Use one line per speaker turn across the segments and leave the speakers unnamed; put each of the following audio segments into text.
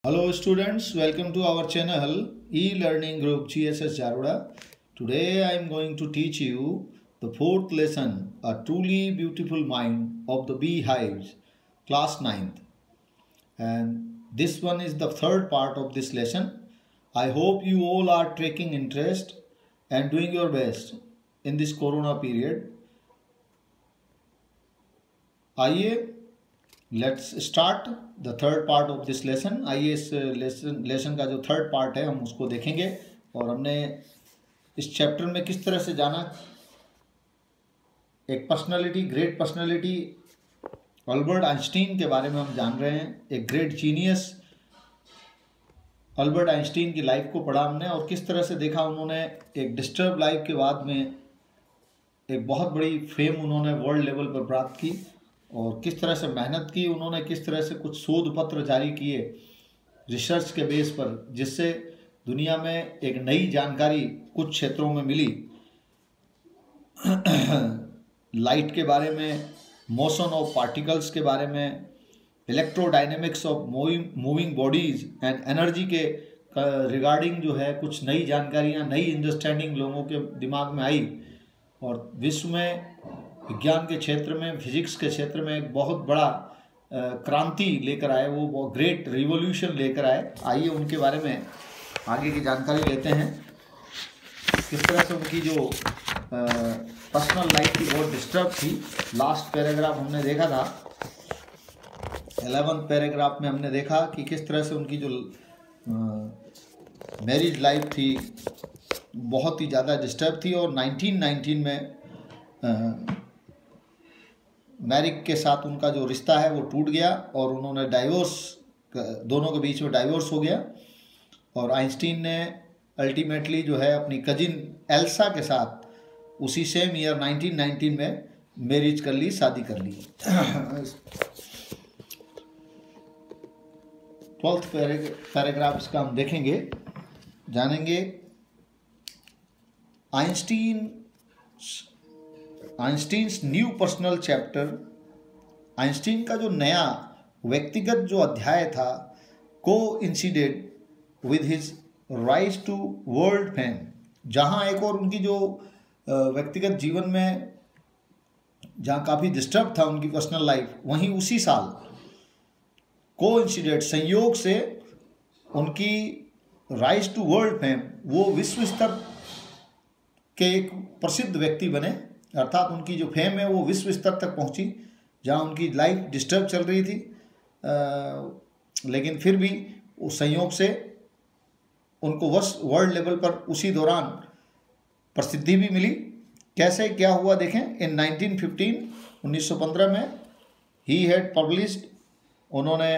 Hello students, welcome to our channel e-learning group GSS Jaroda. Today I am going to teach you the fourth lesson, A Truly Beautiful Mind of the Beehives, class 9th. And this one is the third part of this lesson. I hope you all are taking interest and doing your best in this corona period. आइए let's start the third part of this lesson. आइए इस lesson का जो third part है हम उसको देखेंगे और हमने इस चैप्टर में किस तरह से जाना। एक personality, great personality Albert Einstein के बारे में हम जान रहे हैं। एक ग्रेट जीनियस अल्बर्ट आइंस्टीन की लाइफ को पढ़ा हमने और किस तरह से देखा उन्होंने एक डिस्टर्ब लाइफ के बाद में एक बहुत बड़ी फेम उन्होंने वर्ल्ड लेवल पर प्राप्त की और किस तरह से मेहनत की उन्होंने, किस तरह से कुछ शोध पत्र जारी किए रिसर्च के बेस पर, जिससे दुनिया में एक नई जानकारी कुछ क्षेत्रों में मिली। लाइट के बारे में, मोशन ऑफ पार्टिकल्स के बारे में, electrodynamics of moving bodies and energy के रिगार्डिंग जो है कुछ नई जानकारियाँ, नई अंडरस्टैंडिंग लोगों के दिमाग में आई और विश्व में विज्ञान के क्षेत्र में, फिजिक्स के क्षेत्र में एक बहुत बड़ा क्रांति लेकर आए। वो ग्रेट रिवॉल्यूशन लेकर आए। आइए उनके बारे में आगे की जानकारी लेते हैं। किस तरह से उनकी जो पर्सनल लाइफ की बहुत डिस्टर्ब थी। लास्ट पैराग्राफ हमने देखा था, 11th पैराग्राफ में हमने देखा कि किस तरह से उनकी जो मैरिज लाइफ थी बहुत ही ज़्यादा डिस्टर्ब थी और 1919 में मैरिक के साथ उनका जो रिश्ता है वो टूट गया और उन्होंने डाइवोर्स, दोनों के बीच में डाइवोर्स हो गया और आइंस्टीन ने अल्टीमेटली जो है अपनी कजिन एल्सा के साथ उसी सेम ईयर 1919 में मैरिज कर ली, शादी कर ली। 12th पैराग्राफ इसका हम देखेंगे, जानेंगे। Einstein's new personal chapter. Einstein का जो नया व्यक्तिगत जो अध्याय था, coincided with his rise to world fame. जहाँ एक और उनकी जो व्यक्तिगत जीवन में जहाँ काफ़ी डिस्टर्ब था उनकी पर्सनल लाइफ, वहीं उसी साल को इंसिडेड, संयोग से उनकी राइज टू वर्ल्ड फेम, वो विश्व स्तर के एक प्रसिद्ध व्यक्ति बने। अर्थात उनकी जो फेम है वो विश्व स्तर तक पहुंची, जहां उनकी लाइफ डिस्टर्ब चल रही थी लेकिन फिर भी उस संयोग से उनको वर्ल्ड लेवल पर उसी दौरान प्रसिद्धि भी मिली। कैसे क्या हुआ देखें। इन 1915 में ही हैड पब्लिश्ड, उन्होंने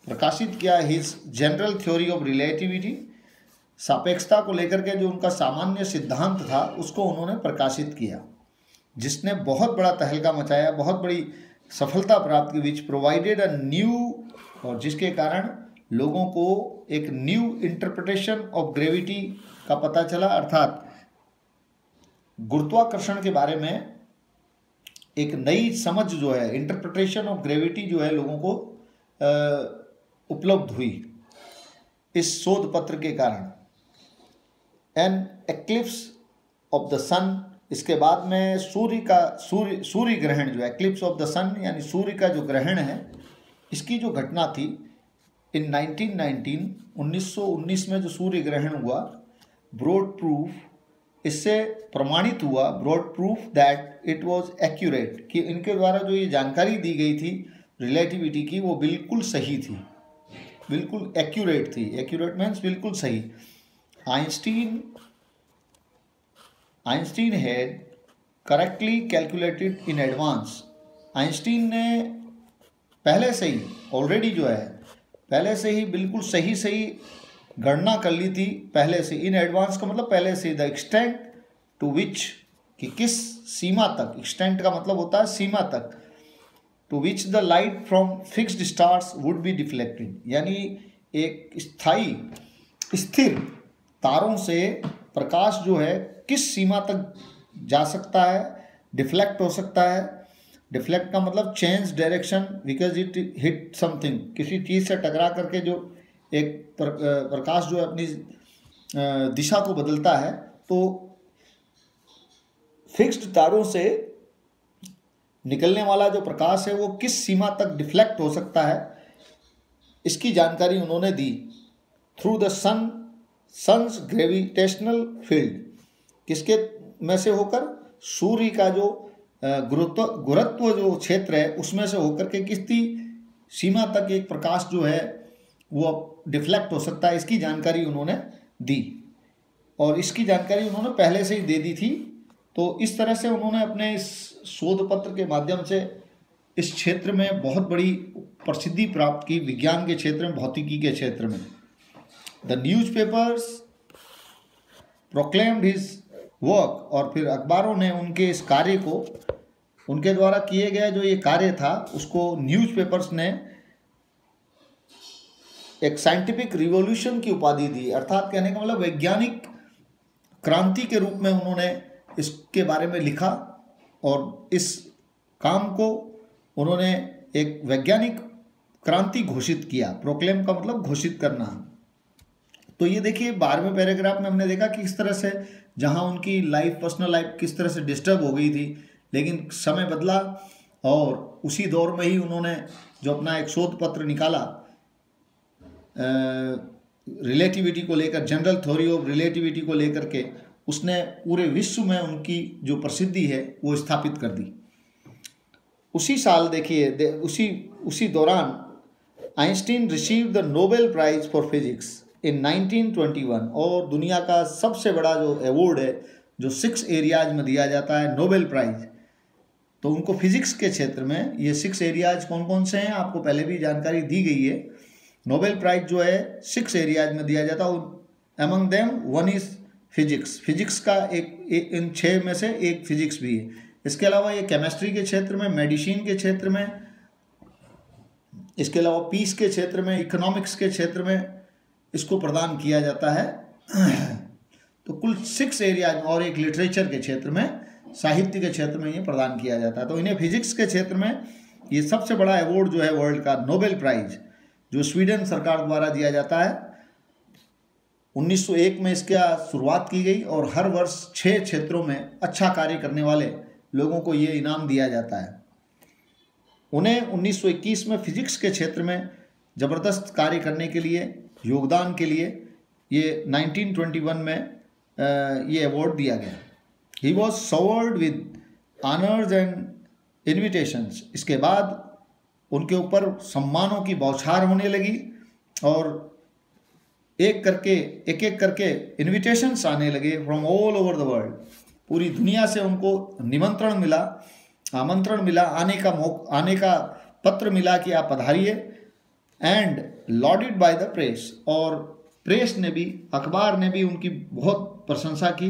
प्रकाशित किया his general theory of relativity. सापेक्षता को लेकर के जो उनका सामान्य सिद्धांत था उसको उन्होंने प्रकाशित किया, जिसने बहुत बड़ा तहलका मचाया, बहुत बड़ी सफलता प्राप्त की। विच प्रोवाइडेड अ न्यू, और जिसके कारण लोगों को एक न्यू इंटरप्रिटेशन ऑफ ग्रेविटी का पता चला। अर्थात गुरुत्वाकर्षण के बारे में एक नई समझ जो है, इंटरप्रिटेशन ऑफ ग्रेविटी जो है लोगों को उपलब्ध हुई इस शोध पत्र के कारण। एन एक्लिप्स ऑफ द सन, इसके बाद में सूर्य ग्रहण जो है, एक्लिप्स ऑफ द सन यानी सूर्य का जो ग्रहण है, इसकी जो घटना थी इन 1919 में जो सूर्य ग्रहण हुआ, ब्रॉड प्रूफ, इससे प्रमाणित हुआ, broad proof that it was accurate, कि इनके द्वारा जो ये जानकारी दी गई थी रिलेटिविटी की वो बिल्कुल सही थी, बिल्कुल एक्यूरेट थी। एक्यूरेट मीन्स बिल्कुल सही। Einstein had correctly calculated in advance. Einstein ने पहले से ही, ऑलरेडी जो है पहले से ही बिल्कुल सही गणना कर ली थी पहले से। इन एडवांस का मतलब पहले से। द एक्सटेंट टू विच, कि किस सीमा तक, एक्सटेंट का मतलब होता है सीमा तक, to which the light from fixed stars would be deflected, यानी एक स्थायी स्थिर तारों से प्रकाश जो है किस सीमा तक जा सकता है, डिफ्लेक्ट हो सकता है। डिफ्लेक्ट का मतलब change direction because it hit something, किसी चीज़ से टकरा करके जो एक प्रकाश जो है अपनी दिशा को बदलता है, तो फिक्स्ड तारों से निकलने वाला जो प्रकाश है वो किस सीमा तक डिफ्लेक्ट हो सकता है, इसकी जानकारी उन्होंने दी through the sun's gravitational field. किसके में से होकर? सूर्य का जो गुरुत्व जो क्षेत्र है उसमें से होकर के कितनी सीमा तक एक प्रकाश जो है वो डिफ्लेक्ट हो सकता है, इसकी जानकारी उन्होंने दी। और इसकी जानकारी उन्होंने पहले से ही दे दी थी। तो इस तरह से उन्होंने अपने इस शोध पत्र के माध्यम से इस क्षेत्र में बहुत बड़ी प्रसिद्धि प्राप्त की, विज्ञान के क्षेत्र में, भौतिकी के क्षेत्र में। The newspapers proclaimed his work, और फिर अखबारों ने उनके इस कार्य को, उनके द्वारा किए गए जो ये कार्य था उसको न्यूज़पेपर्स ने एक साइंटिफिक रिवॉल्यूशन की उपाधि दी। अर्थात कहने का मतलब वैज्ञानिक क्रांति के रूप में उन्होंने इसके बारे में लिखा और इस काम को उन्होंने एक वैज्ञानिक क्रांति घोषित किया। प्रोक्लेम का मतलब घोषित करना। तो ये देखिए 12वें पैराग्राफ में हमने देखा कि किस तरह से जहां उनकी लाइफ, पर्सनल लाइफ किस तरह से डिस्टर्ब हो गई थी, लेकिन समय बदला और उसी दौर में ही उन्होंने जो अपना एक शोध पत्र निकाला रिलेटिविटी को लेकर, जनरल थ्योरी ऑफ रिलेटिविटी को लेकर के, उसने पूरे विश्व में उनकी जो प्रसिद्धि है वो स्थापित कर दी। उसी साल देखिए उसी दौरान Einstein receive the Nobel prize for physics in 1921। और दुनिया का सबसे बड़ा जो अवार्ड है जो 6 एरियाज में दिया जाता है, नोबेल प्राइज, तो उनको फिजिक्स के क्षेत्र में ये 6 एरियाज कौन कौन से हैं आपको पहले भी जानकारी दी गई है। नोबेल प्राइज जो है 6 एरियाज में दिया जाता है। Among them one is physics. Physics का एक इन 6 में से एक फिजिक्स भी है। इसके अलावा ये केमिस्ट्री के क्षेत्र में, मेडिसिन के क्षेत्र में, इसके अलावा पीस के क्षेत्र में, इकोनॉमिक्स के क्षेत्र में इसको प्रदान किया जाता है। तो कुल 6 एरियाज, और एक लिटरेचर के क्षेत्र में, साहित्य के क्षेत्र में ये प्रदान किया जाता है। तो इन्हें फिजिक्स के क्षेत्र में ये सबसे बड़ा अवार्ड जो है वर्ल्ड का, नोबेल प्राइज, जो स्वीडन सरकार द्वारा दिया जाता है। 1901 में इसका शुरुआत की गई और हर वर्ष 6 क्षेत्रों में अच्छा कार्य करने वाले लोगों को ये इनाम दिया जाता है। उन्हें 1921 में फिजिक्स के क्षेत्र में ज़बरदस्त कार्य करने के लिए, योगदान के लिए ये 1921 में ये अवार्ड दिया गया। He was showered with honours and invitations. इसके बाद उनके ऊपर सम्मानों की बौछार होने लगी और एक एक करके इन्विटेशंस आने लगे from all over the world. पूरी दुनिया से उनको निमंत्रण मिला, आमंत्रण मिला, आने का पत्र मिला कि आप पधारिए। And lauded by the press, और प्रेस ने भी, अखबार ने भी उनकी बहुत प्रशंसा की,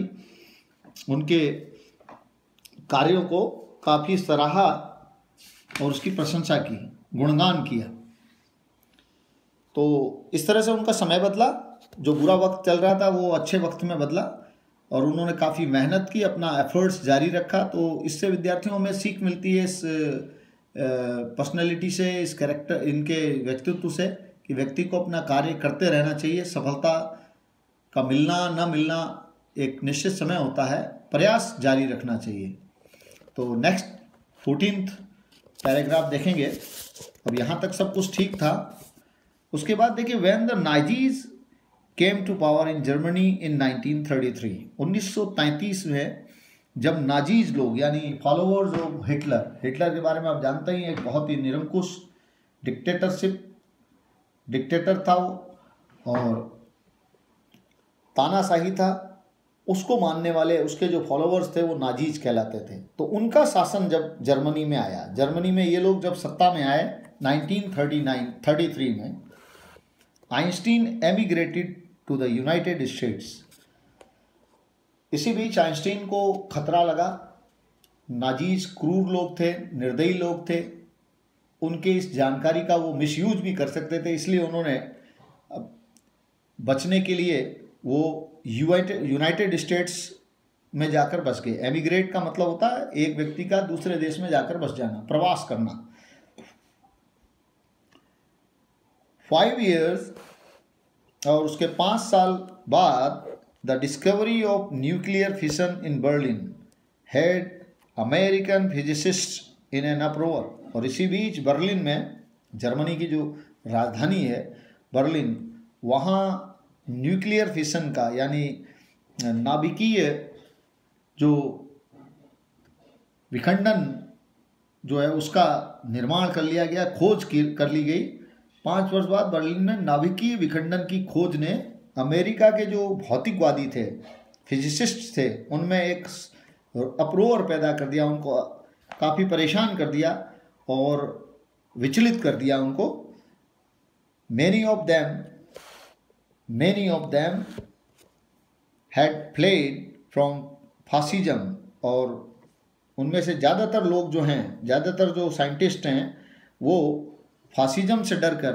उनके कार्यों को काफ़ी सराहा और उसकी प्रशंसा की, गुणगान किया। तो इस तरह से उनका समय बदला। जो बुरा वक्त चल रहा था वो अच्छे वक्त में बदला और उन्होंने काफ़ी मेहनत की, अपना एफर्ट्स जारी रखा। तो इससे विद्यार्थियों में सीख मिलती है इस पर्सनैलिटी से, इस कैरेक्टर, इनके व्यक्तित्व से, कि व्यक्ति को अपना कार्य करते रहना चाहिए। सफलता का मिलना ना मिलना एक निश्चित समय होता है, प्रयास जारी रखना चाहिए। तो नेक्स्ट 14th पैराग्राफ देखेंगे। अब यहाँ तक सब कुछ ठीक था। उसके बाद देखिए, when the Nazis came to power in Germany in 1933, 1933 में जब नाजीज लोग, यानी फॉलोअर्स ऑफ हिटलर के बारे में आप जानते ही, एक बहुत ही निरंकुश डिक्टेटर था वो और तानाशाही था। उसको मानने वाले उसके जो फॉलोअर्स थे वो नाजीज कहलाते थे। तो उनका शासन जब जर्मनी में आया, जर्मनी में ये लोग जब सत्ता में आए 1933 में, Einstein emigrated to the United States. इसी बीच आइंस्टीन को खतरा लगा। नाजीज क्रूर लोग थे, निर्दयी लोग थे, उनके इस जानकारी का वो मिसयूज भी कर सकते थे। इसलिए उन्होंने बचने के लिए वो यूनाइटेड स्टेट्स में जाकर बस गए। एमिग्रेट का मतलब होता है एक व्यक्ति का दूसरे देश में जाकर बस जाना, प्रवास करना। 5 years और उसके 5 साल बाद the discovery of nuclear fission in Berlin had American physicist in an uproar. और इसी बीच बर्लिन में, जर्मनी की जो राजधानी है बर्लिन, वहाँ न्यूक्लियर फिशन का यानी नाभिकीय जो विखंडन जो है उसका निर्माण कर लिया गया, खोज कर ली गई। 5 वर्ष बाद बर्लिन में नाभिकीय विखंडन की खोज ने अमेरिका के जो भौतिकवादी थे, फिजिसिस्ट थे, उनमें एक अप्रोर पैदा कर दिया, उनको काफ़ी परेशान कर दिया और विचलित कर दिया उनको। Many of them had fled from fascism. और उनमें से ज़्यादातर लोग जो हैं, ज़्यादातर जो साइंटिस्ट हैं, वो फासिज्म से डरकर,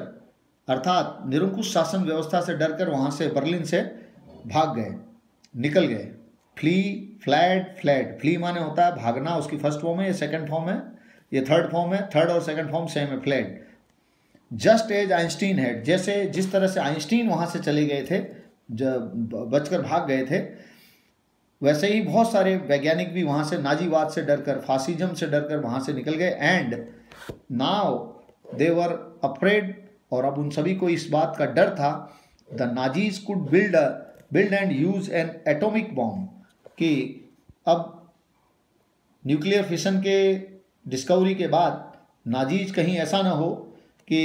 अर्थात निरंकुश शासन व्यवस्था से डरकर वहाँ से, बर्लिन से भाग गए, निकल गए। फ्ली माने होता है भागना, उसकी फर्स्ट फॉर्म है, ये सेकंड फॉर्म है, ये थर्ड फॉर्म है, थर्ड और सेकंड फॉर्म सेम है, fled. Just as Einstein had, जैसे जिस तरह से आइंस्टीन वहाँ से चले गए थे, जब बचकर भाग गए थे, वैसे ही बहुत सारे वैज्ञानिक भी वहाँ से नाजीवाद से डरकर, फासिज्म से डरकर वहाँ से निकल गए। And now they were afraid, और अब उन सभी को इस बात का डर था, the Nazis could build and use N atomic bomb, कि अब न्यूक्लियर फिशन के डिस्कवरी के बाद नाजीज कहीं ऐसा ना हो कि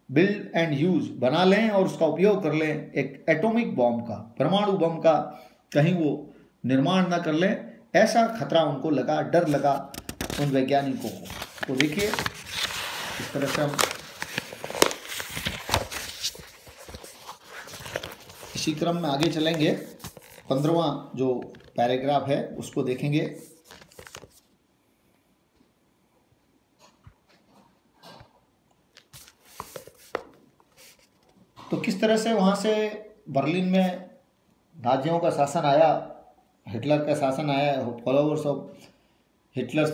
बिल्ड एंड यूज बना लें और उसका उपयोग कर लें, एक एटॉमिक बॉम्ब का, परमाणु बम का कहीं वो निर्माण ना कर लें, ऐसा खतरा उनको लगा, डर लगा उन वैज्ञानिकों को। तो देखिए इस तरह से हम इसी क्रम में आगे चलेंगे। 15वां जो पैराग्राफ है उसको देखेंगे। तो किस तरह से वहाँ से बर्लिन में नाजियों का शासन आया, हिटलर का शासन आया, फॉलोअर्स ऑफ हिटलर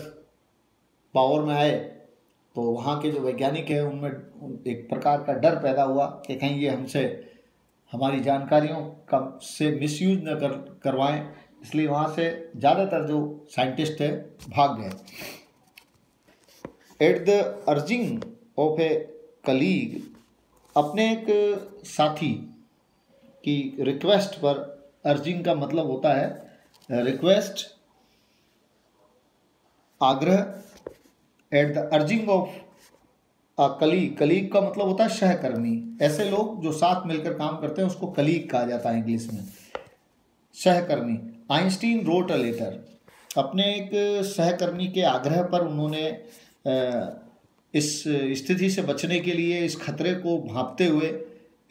पावर में आए, तो वहाँ के जो वैज्ञानिक हैं उनमें एक प्रकार का डर पैदा हुआ कि कहीं ये हमसे, हमारी जानकारियों का से मिसयूज न करवाएं, इसलिए वहाँ से ज़्यादातर जो साइंटिस्ट थे भाग गए। At the urging of a colleague, अपने एक साथी की रिक्वेस्ट पर, अर्जिंग का मतलब होता है रिक्वेस्ट, आग्रह। At the urging of a colleague का मतलब होता है सहकर्मी। ऐसे लोग जो साथ मिलकर काम करते हैं उसको कलीग कहा जाता है इंग्लिश में, सहकर्मी। आइंस्टीन रोट अ लेटर, अपने एक सहकर्मी के आग्रह पर उन्होंने इस स्थिति से बचने के लिए, इस खतरे को भांपते हुए,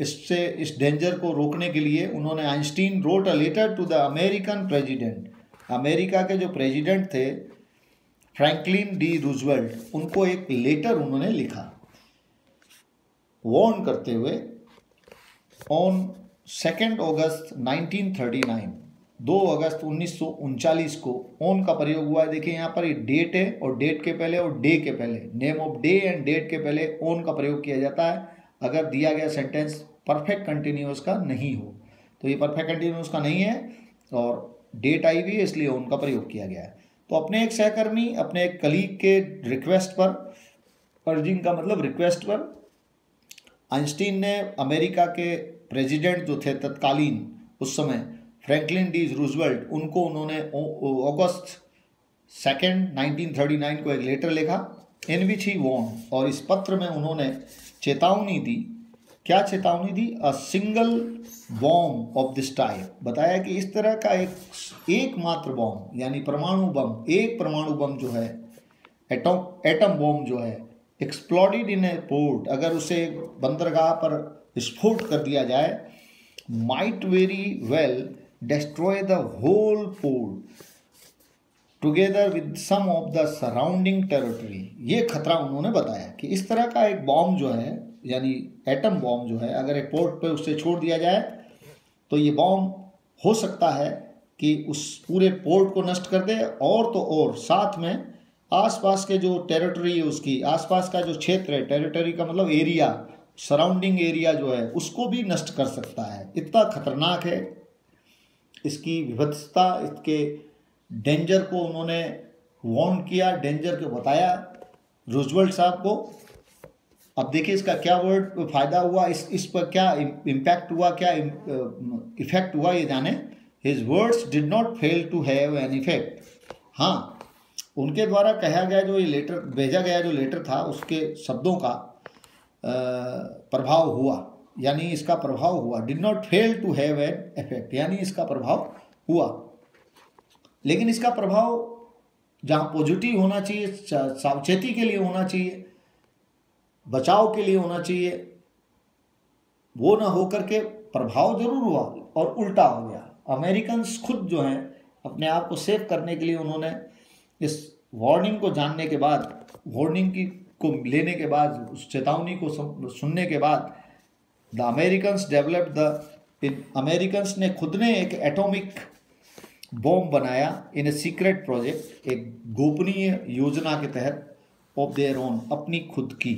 इस डेंजर को रोकने के लिए उन्होंने, Einstein wrote a letter to the American president, America के जो प्रेसिडेंट थे फ्रैंकलिन डी रूजवेल्ट, उनको एक लेटर उन्होंने लिखा वार्न करते हुए। ऑन 2 अगस्त 1939, 2 अगस्त 1939 को ऑन का प्रयोग हुआ है। देखिए यहाँ पर ये डेट है, और डेट के पहले और डे के पहले, name of day and date के पहले ऑन का प्रयोग किया जाता है अगर दिया गया सेंटेंस परफेक्ट कंटिन्यूअस का नहीं हो। तो ये परफेक्ट कंटिन्यूअस का नहीं है और डेट आई भी है, इसलिए ऑन का प्रयोग किया गया है। तो अपने एक सहकर्मी, अपने एक कलीग के रिक्वेस्ट पर, अर्जिंग का मतलब रिक्वेस्ट पर, आइंस्टीन ने अमेरिका के प्रेसिडेंट जो थे तत्कालीन उस समय, फ्रैंकलिन डी रूजवेल्ट, उनको उन्होंने अगस्त 2, 1939 को एक लेटर लिखा, इन विच ही वार्न, और इस पत्र में उन्होंने चेतावनी दी। क्या चेतावनी दी? A single bomb of this type, बताया कि इस तरह का एकमात्र बॉम्ब यानी परमाणु बम, एक परमाणु बम जो है, एटम बॉम्ब जो है, एक्सप्लोडेड इन ए पोर्ट, अगर उसे बंदरगाह पर विस्फोट कर दिया जाए, might very well destroy the whole port together with some of the surrounding territory. ये खतरा उन्होंने बताया कि इस तरह का एक बॉम्ब जो है, यानी एटम बॉम्ब जो है, अगर एक पोर्ट पे उससे छोड़ दिया जाए तो ये बॉम्ब हो सकता है कि उस पूरे पोर्ट को नष्ट कर दे, और तो और साथ में आसपास के जो टेरिटरी है, उसकी आसपास का जो क्षेत्र है, टेरिटरी का मतलब एरिया, सराउंडिंग एरिया जो है उसको भी नष्ट कर सकता है। इतना खतरनाक है इसकी विभत्सता, इसके डेंजर को उन्होंने वार्न किया, डेंजर को बताया रूजवेल्ट साहब को। अब देखिए इसका क्या वर्ड फायदा हुआ, इस पर क्या इम्पैक्ट हुआ, क्या इफेक्ट हुआ ये जाने। His words did not fail to have an effect. हाँ, उनके द्वारा कहा गया जो ये लेटर भेजा गया जो लेटर था उसके शब्दों का प्रभाव हुआ, यानी इसका प्रभाव हुआ। Did not fail to have an effect, यानी इसका प्रभाव हुआ। लेकिन इसका प्रभाव जहाँ पॉजिटिव होना चाहिए, सावचेती के लिए होना चाहिए, बचाव के लिए होना चाहिए, वो ना होकर के प्रभाव जरूर हुआ और उल्टा हो गया। अमेरिकन्स खुद जो हैं अपने आप को सेव करने के लिए उन्होंने इस वार्निंग को जानने के बाद, वार्निंग को लेने के बाद, उस चेतावनी को सुनने के बाद द अमेरिकन्स डेवलप्ड अमेरिकन्स ने खुद ने एक एटॉमिक बॉम्ब बनाया इन ए सीक्रेट प्रोजेक्ट, एक गोपनीय योजना के तहत, ऑफ देयर ओन, अपनी खुद की।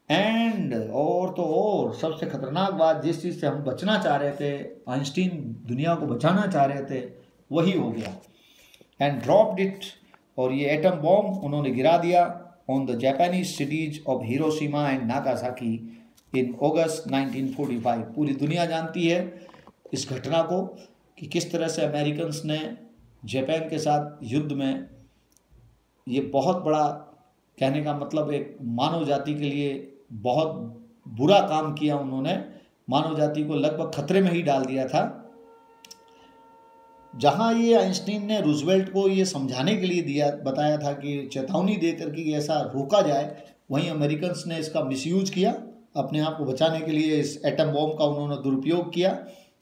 एंड और तो और सबसे खतरनाक बात, जिस चीज़ से हम बचना चाह रहे थे, आइंस्टीन दुनिया को बचाना चाह रहे थे, वही हो गया। एंड ड्रॉप्ड इट, और ये एटम बॉम्ब उन्होंने गिरा दिया on the Japanese cities of Hiroshima and Nagasaki in August 1945। पूरी दुनिया जानती है इस घटना को कि किस तरह से अमेरिकन्स ने जापान के साथ युद्ध में ये बहुत बड़ा, कहने का मतलब एक मानव जाति के लिए बहुत बुरा काम किया। उन्होंने मानव जाति को लगभग खतरे में ही डाल दिया था। जहां ये आइंस्टीन ने रूजवेल्ट को ये समझाने के लिए बताया था कि चेतावनी दे करके ऐसा रोका जाए, वहीं अमेरिकन्स ने इसका मिसयूज किया, अपने आप को बचाने के लिए इस एटम बॉम्ब का उन्होंने दुरुपयोग किया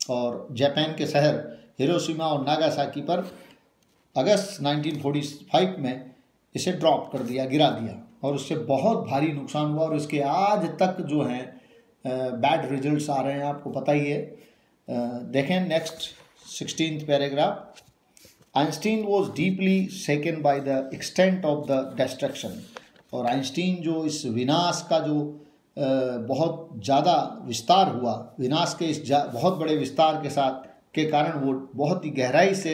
और जापान के शहर हिरोशिमा और नागासाकी पर अगस्त 1945 में इसे ड्रॉप कर दिया, गिरा दिया, और उससे बहुत भारी नुकसान हुआ। और इसके आज तक जो हैं बैड रिजल्ट्स आ रहे हैं, आपको पता ही है। देखें next 16th paragraph. Einstein was deeply सेकन by the extent of the destruction. और आइंस्टीन जो इस विनाश का जो बहुत ज़्यादा विस्तार हुआ, विनाश के इस बहुत बड़े विस्तार के साथ के कारण वो बहुत ही गहराई से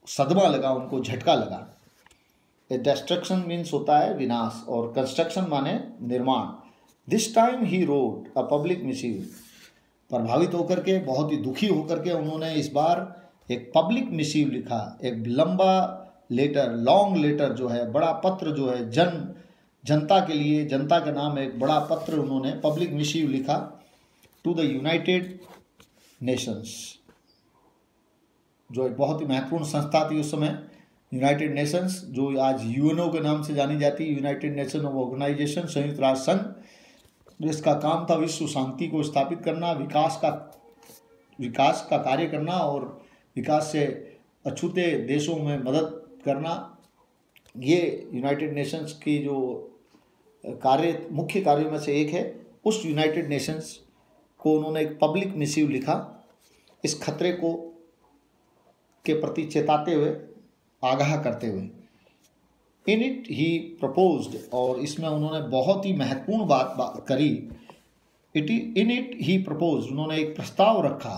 सदमा लगा, उनको झटका लगा। डिस्ट्रक्शन मीन्स होता है विनाश, और कंस्ट्रक्शन माने निर्माण। This time he wrote a public massive. प्रभावित होकर के, बहुत ही दुखी होकर के उन्होंने इस बार एक पब्लिक मिसिव लिखा, एक लंबा लेटर, लॉन्ग लेटर जो है, बड़ा पत्र जो है, जनता के लिए, जनता के नाम एक बड़ा पत्र उन्होंने पब्लिक मिसिव लिखा टू द यूनाइटेड नेशंस, जो एक बहुत ही महत्वपूर्ण संस्था थी उस समय। यूनाइटेड नेशंस जो आज यूएनओ के नाम से जानी जाती है, यूनाइटेड नेशन ऑर्गेनाइजेशन, संयुक्त राष्ट्र संघ, जिसका काम था विश्व शांति को स्थापित करना, विकास का कार्य करना और विकास से अछूते देशों में मदद करना। ये यूनाइटेड नेशंस की जो मुख्य कार्यों में से एक है। उस यूनाइटेड नेशंस को उन्होंने एक पब्लिक मिसिव लिखा, इस खतरे को के प्रति चेताते हुए, आगाह करते हुए। इन इट ही प्रपोज्ड, और इसमें उन्होंने बहुत ही महत्वपूर्ण बात करी। इन इट ही प्रपोज्ड, उन्होंने एक प्रस्ताव रखा,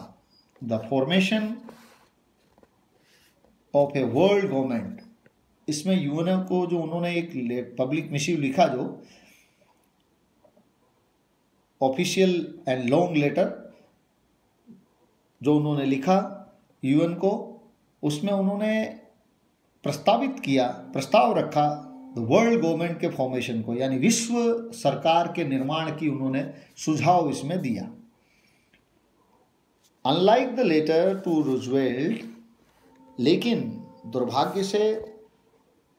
the formation of a world government. इसमें यूएनओ को जो उन्होंने एक पब्लिक मिसिव लिखा, जो ऑफिशियल एंड लॉन्ग लेटर जो उन्होंने लिखा यूएन को, उसमें उन्होंने प्रस्ताव रखा द वर्ल्ड गवर्नमेंट के फॉर्मेशन को, यानी विश्व सरकार के निर्माण की उन्होंने सुझाव इसमें दिया। Unlike the letter to Roosevelt, लेकिन दुर्भाग्य से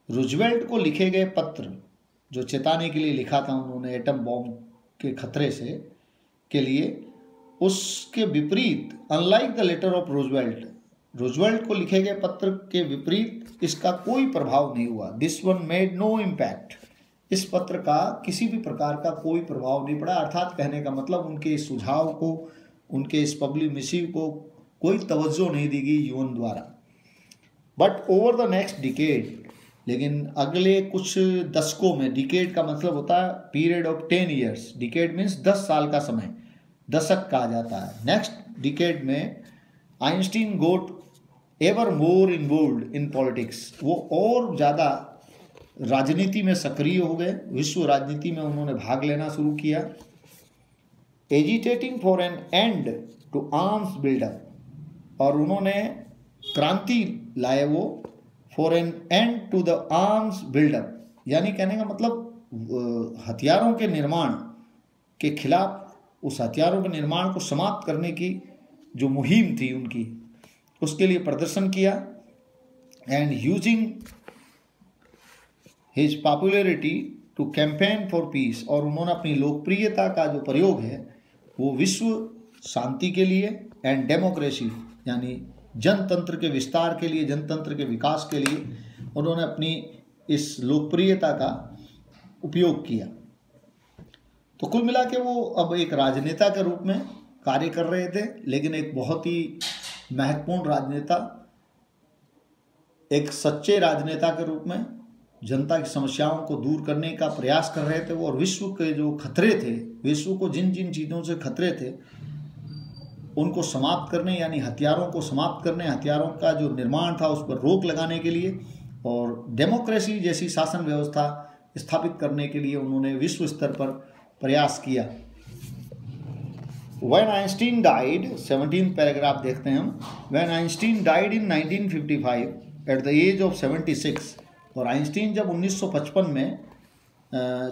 रूजवेल्ट को लिखे गए पत्र जो चेताने के लिए लिखा था उन्होंने एटम बॉम्ब के खतरे से के लिए, उसके विपरीत, unlike the letter of Roosevelt को लिखे गए पत्र के विपरीत इसका कोई प्रभाव नहीं हुआ। This one made no impact, इस पत्र का किसी भी प्रकार का कोई प्रभाव नहीं पड़ा। अर्थात कहने का मतलब उनके इस सुझाव को, उनके इस पब्लिक मिसिव को कोई तवज्जो नहीं दी गई यूएन द्वारा। But over the next decade, लेकिन अगले कुछ दशकों में, डिकेड का मतलब होता है period of 10 years, decade means 10 साल का समय, दशक कहा जाता है। नेक्स्ट डिकेड में Einstein got ever more involved in politics, वो और ज़्यादा राजनीति में सक्रिय हो गए, विश्व राजनीति में उन्होंने भाग लेना शुरू किया। Agitating for an end to arms buildup, और उन्होंने क्रांति लाए वो for an end to the arms buildup, यानी कहने का मतलब हथियारों के निर्माण के खिलाफ, उस हथियारों के निर्माण को समाप्त करने की जो मुहिम थी उनकी, उसके लिए प्रदर्शन किया। And using his popularity to campaign for peace, और उन्होंने अपनी लोकप्रियता का जो प्रयोग है वो विश्व शांति के लिए, एंड डेमोक्रेसी यानी जनतंत्र के विस्तार के लिए, जनतंत्र के विकास के लिए उन्होंने अपनी इस लोकप्रियता का उपयोग किया। तो कुल मिला के वो अब एक राजनेता के रूप में कार्य कर रहे थे, लेकिन एक बहुत ही महत्वपूर्ण राजनेता, एक सच्चे राजनेता के रूप में जनता की समस्याओं को दूर करने का प्रयास कर रहे थे वो। और विश्व के जो खतरे थे, विश्व को जिन जिन चीज़ों से खतरे थे उनको समाप्त करने, यानी हथियारों को समाप्त करने, हथियारों का जो निर्माण था उस पर रोक लगाने के लिए, और डेमोक्रेसी जैसी शासन व्यवस्था स्थापित करने के लिए उन्होंने विश्व स्तर पर प्रयास किया। When Einstein died, 17th paragraph देखते हैं हम। When Einstein died in 1955 at the age of 76, और आइंस्टीन जब 1955 में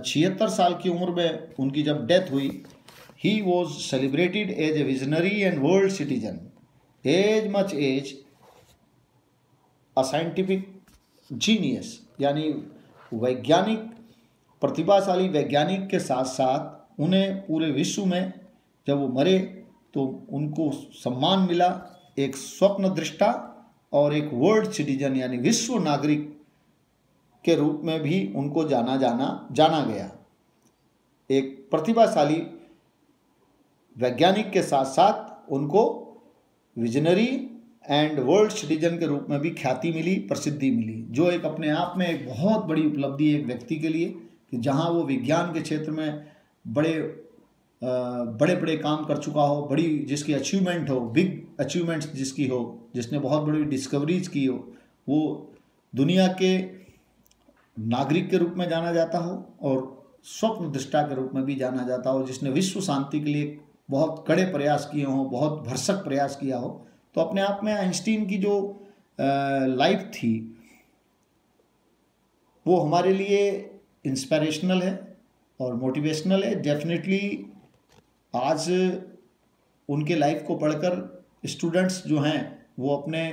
76 साल की उम्र में उनकी जब डेथ हुई, he was celebrated as a visionary and world citizen as much as a scientific genius, यानी वैज्ञानिक, प्रतिभाशाली वैज्ञानिक के साथ साथ उन्हें पूरे विश्व में जब वो मरे तो उनको सम्मान मिला, एक स्वप्न दृष्टा और एक वर्ल्ड सिटीजन यानी विश्व नागरिक के रूप में भी उनको जाना गया। एक प्रतिभाशाली वैज्ञानिक के साथ साथ उनको विजनरी एंड वर्ल्ड सिटीजन के रूप में भी ख्याति मिली, प्रसिद्धि मिली, जो एक अपने आप में एक बहुत बड़ी उपलब्धि है एक व्यक्ति के लिए, कि जहां वो विज्ञान के क्षेत्र में बड़े बड़े काम कर चुका हो, बड़ी जिसकी अचीवमेंट हो, बिग अचीवमेंट्स जिसकी हो, जिसने बहुत बड़ी डिस्कवरीज की हो, वो दुनिया के नागरिक के रूप में जाना जाता हो और स्वप्न दृष्टा के रूप में भी जाना जाता हो, जिसने विश्व शांति के लिए बहुत कड़े प्रयास किए हों, बहुत भरसक प्रयास किया हो। तो अपने आप में आइंस्टीन की जो लाइफ थी वो हमारे लिए इंस्पिरेशनल है और मोटिवेशनल है। डेफिनेटली आज उनके लाइफ को पढ़कर स्टूडेंट्स जो हैं वो अपने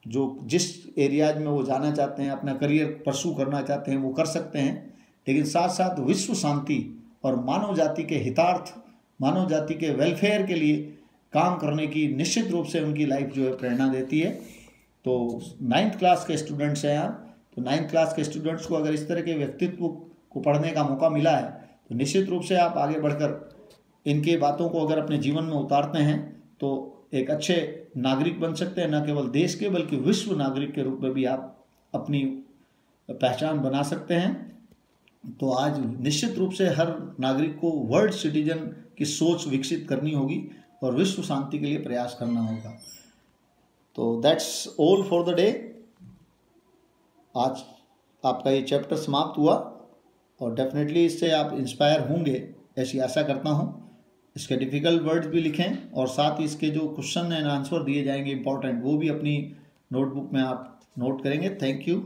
जो जिस एरियाज में वो जाना चाहते हैं, अपना करियर परसू करना चाहते हैं, वो कर सकते हैं, लेकिन साथ साथ विश्व शांति और मानव जाति के हितार्थ, मानव जाति के वेलफेयर के लिए काम करने की निश्चित रूप से उनकी लाइफ जो है प्रेरणा देती है। तो 9th क्लास के स्टूडेंट्स हैं आप, तो 9th क्लास के स्टूडेंट्स को अगर इस तरह के व्यक्तित्व को पढ़ने का मौका मिला है तो निश्चित रूप से आप आगे बढ़कर इनके बातों को अगर अपने जीवन में उतारते हैं तो एक अच्छे नागरिक बन सकते हैं, न केवल देश के बल्कि विश्व नागरिक के रूप में भी आप अपनी पहचान बना सकते हैं। तो आज निश्चित रूप से हर नागरिक को वर्ल्ड सिटीजन की सोच विकसित करनी होगी और विश्व शांति के लिए प्रयास करना होगा। तो that's all for the day. आज आपका ये चैप्टर समाप्त हुआ और डेफिनेटली इससे आप इंस्पायर होंगे ऐसी आशा करता हूँ। इसके डिफ़िकल्ट वर्ड्स भी लिखें और साथ ही इसके जो क्वेश्चन एंड आंसर दिए जाएंगे इंपॉर्टेंट, वो भी अपनी नोटबुक में आप नोट करेंगे। Thank you.